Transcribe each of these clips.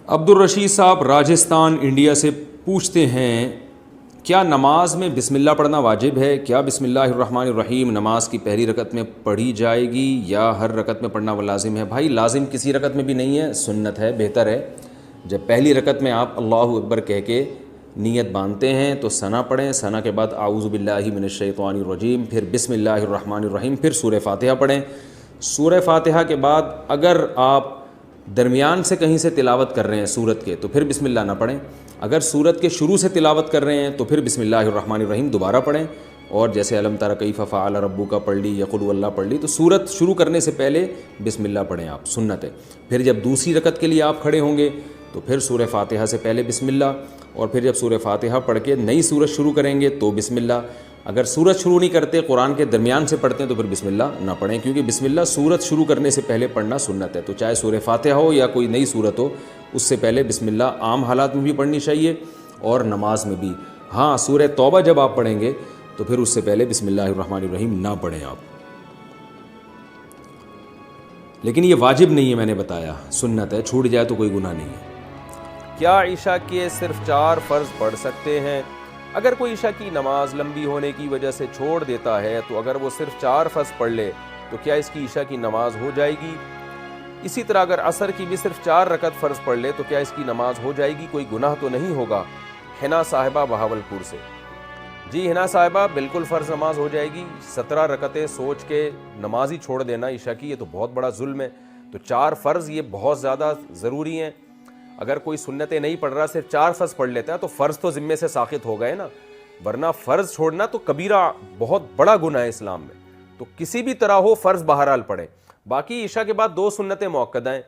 عبدالرشید صاحب راجستھان انڈیا سے پوچھتے ہیں کیا نماز میں بسم اللہ پڑھنا واجب ہے؟ کیا بسم اللہ الرحمن الرحیم نماز کی پہلی رکعت میں پڑھی جائے گی یا ہر رکعت میں پڑھنا وہ لازم ہے؟ بھائی لازم کسی رکعت میں بھی نہیں ہے، سنت ہے، بہتر ہے جب پہلی رکعت میں آپ اللہ اکبر کہہ کے نیت باندھتے ہیں تو ثنا پڑھیں، ثنا کے بعد اعوذ باللہ من الشیطان الرجیم، پھر بسم اللہ الرحمن الرحیم، پھر سورہ فاتحہ پڑھیں۔ سورہ فاتحہ کے بعد اگر آپ درمیان سے کہیں سے تلاوت کر رہے ہیں سورت کے تو پھر بسم اللہ نہ پڑھیں، اگر سورت کے شروع سے تلاوت کر رہے ہیں تو پھر بسم اللہ الرحمن الرحیم دوبارہ پڑھیں، اور جیسے الم تر کیف فعل ربک پڑھ لی یا قل هو اللہ پڑھ لی تو سورت شروع کرنے سے پہلے بسم اللہ پڑھیں آپ، سنت ہے۔ پھر جب دوسری رکعت کے لیے آپ کھڑے ہوں گے تو پھر سورہ فاتحہ سے پہلے بسم اللہ، اور پھر جب سورہ فاتحہ پڑھ کے نئی سورت شروع کریں گے تو بسم اللہ۔ اگر سورت شروع نہیں کرتے، قرآن کے درمیان سے پڑھتے ہیں تو پھر بسم اللہ نہ پڑھیں، کیونکہ بسم اللہ سورت شروع کرنے سے پہلے پڑھنا سنت ہے۔ تو چاہے سورہ فاتحہ ہو یا کوئی نئی سورت ہو، اس سے پہلے بسم اللہ عام حالات میں بھی پڑھنی چاہیے اور نماز میں بھی۔ ہاں سورہ توبہ جب آپ پڑھیں گے تو پھر اس سے پہلے بسم اللہ الرحمن الرحیم نہ پڑھیں آپ، لیکن یہ واجب نہیں ہے، میں نے بتایا سنت ہے، چھوٹ جائے تو کوئی گناہ نہیں ہے۔ کیا عشاء کے صرف 4 فرض پڑھ سکتے ہیں؟ اگر کوئی عشاء کی نماز لمبی ہونے کی وجہ سے چھوڑ دیتا ہے تو اگر وہ صرف 4 فرض پڑھ لے تو کیا اس کی عشاء کی نماز ہو جائے گی؟ اسی طرح اگر عصر کی بھی صرف 4 رکعت فرض پڑھ لے تو کیا اس کی نماز ہو جائے گی؟ کوئی گناہ تو نہیں ہوگا؟ حنا صاحبہ بہاولپور سے۔ جی حنا صاحبہ، بالکل فرض نماز ہو جائے گی۔ 17 رکعتیں سوچ کے نماز ہی چھوڑ دینا عشاء کی، یہ تو بہت بڑا ظلم ہے۔ تو 4 فرض یہ بہت زیادہ ضروری ہیں۔ اگر کوئی سنتیں نہیں پڑھ رہا، صرف 4 فرض پڑھ لیتا ہے تو فرض تو ذمے سے ساقط ہو گئے نا، ورنہ فرض چھوڑنا تو کبیرہ بہت بڑا گناہ ہے اسلام میں۔ تو کسی بھی طرح ہو فرض بہرحال پڑھیں۔ باقی عشاء کے بعد 2 سنتیں مؤکدہ ہیں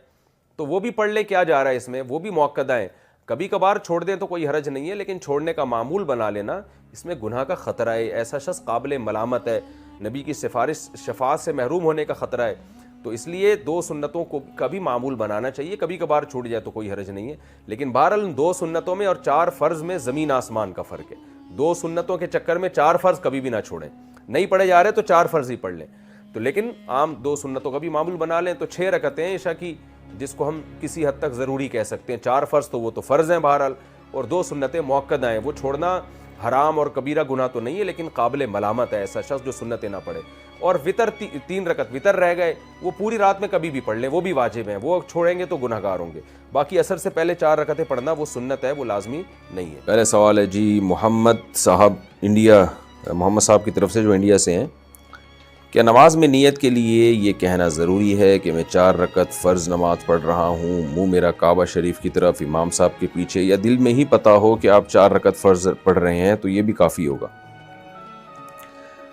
تو وہ بھی پڑھ لے، کیا جا رہا ہے اس میں، وہ بھی مؤکدہ ہیں۔ کبھی کبھار چھوڑ دیں تو کوئی حرج نہیں ہے، لیکن چھوڑنے کا معمول بنا لینا اس میں گناہ کا خطرہ ہے، ایسا شخص قابل ملامت ہے، نبی کی شفاعت سے محروم ہونے کا خطرہ ہے۔ تو اس لیے 2 سنتوں کو کبھی معمول بنانا چاہیے، کبھی کبھار چھوٹ جائے تو کوئی حرج نہیں ہے، لیکن بہرحال 2 سنتوں میں اور 4 فرض میں زمین آسمان کا فرق ہے۔ 2 سنتوں کے چکر میں 4 فرض کبھی بھی نہ چھوڑیں، نہیں پڑھے جا رہے تو 4 فرض ہی پڑھ لیں، تو لیکن عام 2 سنتوں کا بھی معمول بنا لیں تو 6 رکعتیں عشاء کی، جس کو ہم کسی حد تک ضروری کہہ سکتے ہیں۔ 4 فرض تو وہ تو فرض ہیں بہرحال، اور 2 سنتیں مؤکدہ ہیں، وہ چھوڑنا حرام اور کبیرہ گناہ تو نہیں ہے، لیکن قابل ملامت ہے ایسا شخص جو سنتیں نہ پڑھے۔ اور وطر 3 رکعت وطر رہ گئے، وہ پوری رات میں کبھی بھی پڑھ لیں، وہ بھی واجب ہیں، وہ چھوڑیں گے تو گناہ گار ہوں گے۔ باقی عصر سے پہلے 4 رکعتیں پڑھنا وہ سنت ہے، وہ لازمی نہیں ہے۔ پہلے سوال ہے جی محمد صاحب انڈیا، محمد صاحب کی طرف سے جو انڈیا سے ہیں، کیا نماز میں نیت کے لیے یہ کہنا ضروری ہے کہ میں 4 رکعت فرض نماز پڑھ رہا ہوں، منہ میرا کعبہ شریف کی طرف، امام صاحب کے پیچھے، یا دل میں ہی پتہ ہو کہ آپ 4 رکعت فرض پڑھ رہے ہیں تو یہ بھی کافی ہوگا؟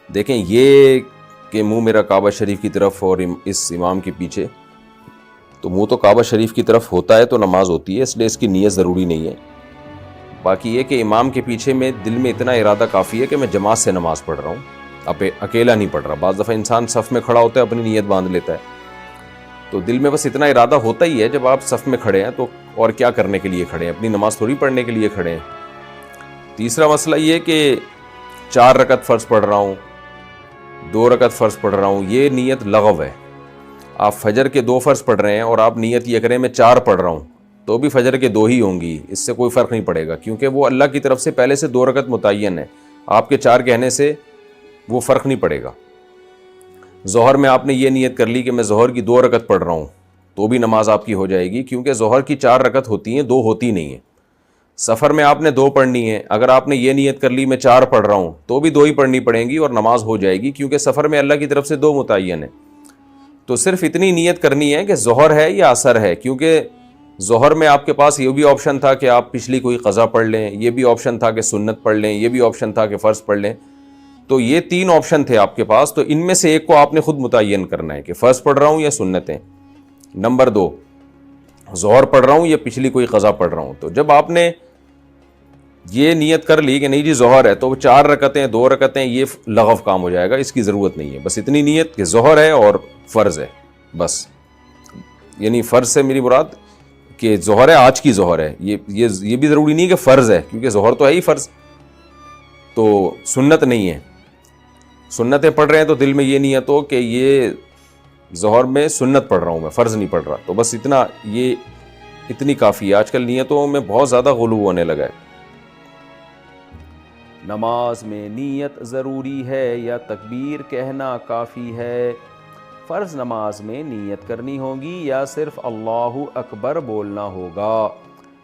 دیکھیں، یہ کہ منہ میرا کعبہ شریف کی طرف اور اس امام کے پیچھے، تو منہ تو کعبہ شریف کی طرف ہوتا ہے تو نماز ہوتی ہے، اس لیے اس کی نیت ضروری نہیں ہے۔ باقی یہ کہ امام کے پیچھے میں دل میں اتنا ارادہ کافی ہے کہ میں جماعت سے نماز پڑھ رہا ہوں، اکیلا نہیں پڑھ رہا۔ بعض دفعہ انسان صف میں کھڑا ہوتا ہے، اپنی نیت باندھ لیتا ہے، تو دل میں بس اتنا ارادہ ہوتا ہی ہے جب آپ صف میں کھڑے ہیں، تو اور کیا کرنے کے لیے کھڑے ہیں؟ اپنی نماز تھوڑی پڑھنے کے لیے کھڑے ہیں۔ تیسرا مسئلہ یہ کہ 4 رکعت فرض پڑھ رہا ہوں، 2 رکعت فرض پڑھ رہا ہوں، یہ نیت لغو ہے۔ آپ فجر کے 2 فرض پڑھ رہے ہیں اور آپ نیت یہ کریں میں 4 پڑھ رہا ہوں تو بھی فجر کے 2 ہی ہوں گی، اس سے کوئی فرق نہیں پڑے گا، کیونکہ وہ اللہ کی طرف سے پہلے سے 2 رکعت متعین ہے، آپ کے 4 کہنے سے وہ فرق نہیں پڑے گا۔ ظہر میں آپ نے یہ نیت کر لی کہ میں ظہر کی 2 رکعت پڑھ رہا ہوں تو بھی نماز آپ کی ہو جائے گی، کیونکہ ظہر کی 4 رکعت ہوتی ہیں، 2 ہوتی نہیں ہیں۔ سفر میں آپ نے 2 پڑھنی ہے، اگر آپ نے یہ نیت کر لی میں 4 پڑھ رہا ہوں تو بھی 2 ہی پڑھنی پڑیں گی اور نماز ہو جائے گی، کیونکہ سفر میں اللہ کی طرف سے 2 متعین ہے۔ تو صرف اتنی نیت کرنی ہے کہ ظہر ہے یا عصر ہے، کیونکہ ظہر میں آپ کے پاس یہ بھی آپشن تھا کہ آپ پچھلی کوئی قضا پڑھ لیں، یہ بھی آپشن تھا کہ سنت پڑھ لیں، یہ بھی آپشن تھا کہ فرض پڑھ لیں، تو یہ 3 آپشن تھے آپ کے پاس، تو ان میں سے ایک کو آپ نے خود متعین کرنا ہے کہ فرض پڑھ رہا ہوں یا سنتیں۔ نمبر 2، ظہر پڑھ رہا ہوں یا پچھلی کوئی قضا پڑھ رہا ہوں۔ تو جب آپ نے یہ نیت کر لی کہ نہیں جی ظہر ہے، تو 4 رکعتیں 2 رکعتیں یہ لغو کام ہو جائے گا، اس کی ضرورت نہیں ہے۔ بس اتنی نیت کہ ظہر ہے اور فرض ہے، بس۔ یعنی فرض سے میری مراد کہ ظہر ہے، آج کی ظہر ہے، یہ بھی ضروری نہیں کہ فرض ہے، کیونکہ ظہر تو ہے ہی فرض، تو سنت نہیں ہے۔ سنتیں پڑھ رہے ہیں تو دل میں یہ نیت ہو کہ یہ ظہر میں سنت پڑھ رہا ہوں، میں فرض نہیں پڑھ رہا، تو بس اتنا یہ اتنی کافی ہے. آج کل نیتوں میں بہت زیادہ غلو ہونے لگا ہے. نماز میں نیت ضروری ہے یا تکبیر کہنا کافی ہے؟ فرض نماز میں نیت کرنی ہوگی یا صرف اللہ اکبر بولنا ہوگا؟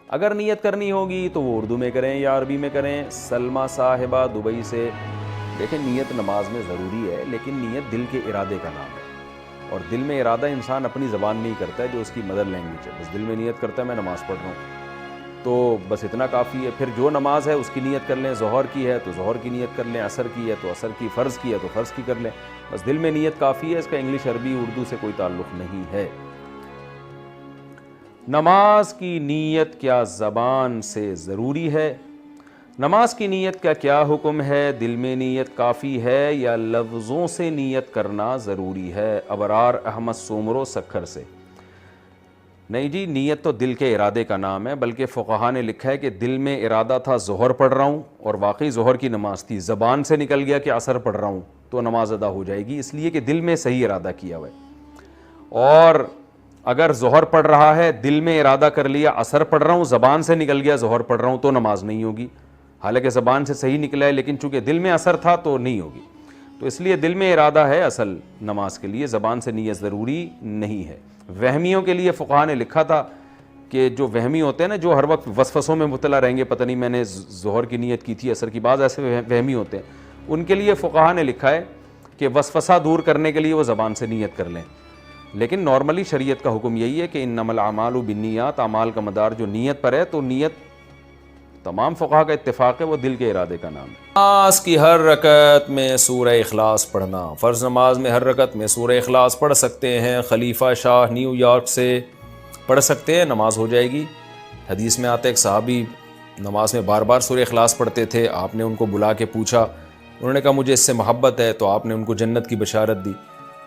اگر نیت کرنی ہوگی تو وہ اردو میں کریں یا عربی میں کریں. سلمہ صاحبہ دبئی سے. دیکھیں نیت نماز میں ضروری ہے، لیکن نیت دل کے ارادے کا نام ہے، اور دل میں ارادہ انسان اپنی زبان میں ہی کرتا ہے جو اس کی مدر لینگویج ہے. بس دل میں نیت کرتا ہے میں نماز پڑھ رہا ہوں، تو بس اتنا کافی ہے. پھر جو نماز ہے اس کی نیت کر لیں. ظہر کی ہے تو ظہر کی نیت کر لیں، عصر کی ہے تو عصر کی، فرض کی ہے تو فرض کی کر لیں. بس دل میں نیت کافی ہے. اس کا انگلش، عربی، اردو سے کوئی تعلق نہیں ہے. نماز کی نیت کیا زبان سے ضروری ہے؟ نماز کی نیت کا کیا حکم ہے؟ دل میں نیت کافی ہے یا لفظوں سے نیت کرنا ضروری ہے؟ ابرار احمد سومرو سکھر سے. نہیں جی، نیت تو دل کے ارادے کا نام ہے، بلکہ فقہا نے لکھا ہے کہ دل میں ارادہ تھا ظہر پڑھ رہا ہوں اور واقعی ظہر کی نماز تھی، زبان سے نکل گیا کہ عصر پڑھ رہا ہوں تو نماز ادا ہو جائے گی، اس لیے کہ دل میں صحیح ارادہ کیا ہوا ہے. اور اگر ظہر پڑھ رہا ہے، دل میں ارادہ کر لیا عصر پڑھ رہا ہوں، زبان سے نکل گیا ظہر پڑھ رہا ہوں تو نماز نہیں ہوگی. حالانکہ زبان سے صحیح نکلا ہے لیکن چونکہ دل میں عصر تھا تو نہیں ہوگی. تو اس لیے دل میں ارادہ ہے اصل نماز کے لیے، زبان سے نیت ضروری نہیں ہے. وہمیوں کے لیے فقہا نے لکھا تھا کہ جو وہمی ہوتے ہیں نا، جو ہر وقت وسوسوں میں مبتلا رہیں گے، پتہ نہیں میں نے ظہر کی نیت کی تھی عصر کی، بعض ایسے وہمی ہوتے ہیں، ان کے لیے فقہا نے لکھا ہے کہ وسوسہ دور کرنے کے لیے وہ زبان سے نیت کر لیں. لیکن نارملی شریعت کا حکم یہی ہے کہ انما الاعمال بالنیات، اعمال کا مدار جو نیت پر ہے، تو نیت تمام فقہا کا اتفاق ہے وہ دل کے ارادے کا نام ہے. نماز کی ہر رکعت میں سورہ اخلاص پڑھنا. فرض نماز میں ہر رکعت میں سورہ اخلاص پڑھ سکتے ہیں. خلیفہ شاہ نیو یارک سے پڑھ سکتے ہیں، نماز ہو جائے گی. حدیث میں آتا ہے ایک صحابی نماز میں بار بار سورہ اخلاص پڑھتے تھے، آپ نے ان کو بلا کے پوچھا، انہوں نے کہا مجھے اس سے محبت ہے، تو آپ نے ان کو جنت کی بشارت دی.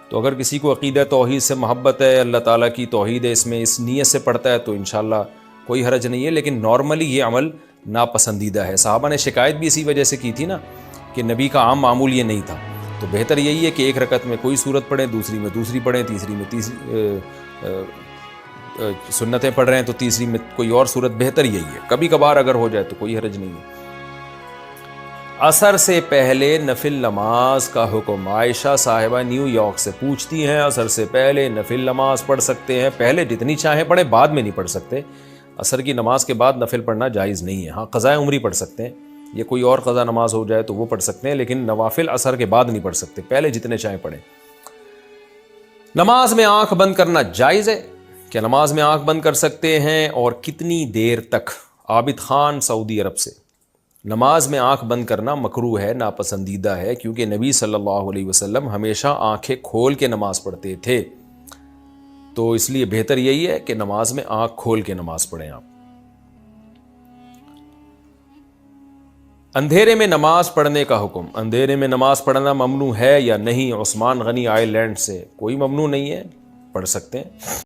تو اگر کسی کو عقیدہ توحید سے محبت ہے، اللہ تعالیٰ کی توحید ہے، اس میں اس نیت سے پڑھتا ہے تو انشاءاللہ کوئی حرج نہیں ہے. لیکن نارملی یہ عمل ناپسندیدہ ہے. صحابہ نے شکایت بھی اسی وجہ سے کی تھی نا کہ نبی کا عام معمول یہ نہیں تھا. تو بہتر یہی ہے کہ ایک رکعت میں کوئی صورت پڑھیں، دوسری میں دوسری پڑھیں، تیسری میں تیسری سنتیں پڑھ رہے ہیں تو تیسری میں کوئی اور صورت. بہتر یہی ہے. کبھی کبھار اگر ہو جائے تو کوئی حرج نہیں ہے. عصر سے پہلے نفل نماز کا حکم. عائشہ صاحبہ نیو یارک سے پوچھتی ہیں عصر سے پہلے نفل نماز پڑھ سکتے ہیں؟ پہلے جتنی چاہیں پڑھیں، بعد میں نہیں پڑھ سکتے. عصر کی نماز کے بعد نفل پڑھنا جائز نہیں ہے. ہاں قضاء عمری پڑھ سکتے ہیں، یہ کوئی اور قضا نماز ہو جائے تو وہ پڑھ سکتے ہیں، لیکن نوافل عصر کے بعد نہیں پڑھ سکتے. پہلے جتنے چاہیں پڑھیں. نماز میں آنکھ بند کرنا جائز ہے؟ کیا نماز میں آنکھ بند کر سکتے ہیں اور کتنی دیر تک؟ عابد خان سعودی عرب سے. نماز میں آنکھ بند کرنا مکروہ ہے، ناپسندیدہ ہے، کیونکہ نبی صلی اللہ علیہ وسلم ہمیشہ آنکھیں کھول کے نماز پڑھتے تھے. تو اس لیے بہتر یہی ہے کہ نماز میں آنکھ کھول کے نماز پڑھیں آپ. اندھیرے میں نماز پڑھنے کا حکم. اندھیرے میں نماز پڑھنا ممنوع ہے یا نہیں؟ عثمان غنی آئرلینڈ سے. کوئی ممنوع نہیں ہے، پڑھ سکتے ہیں.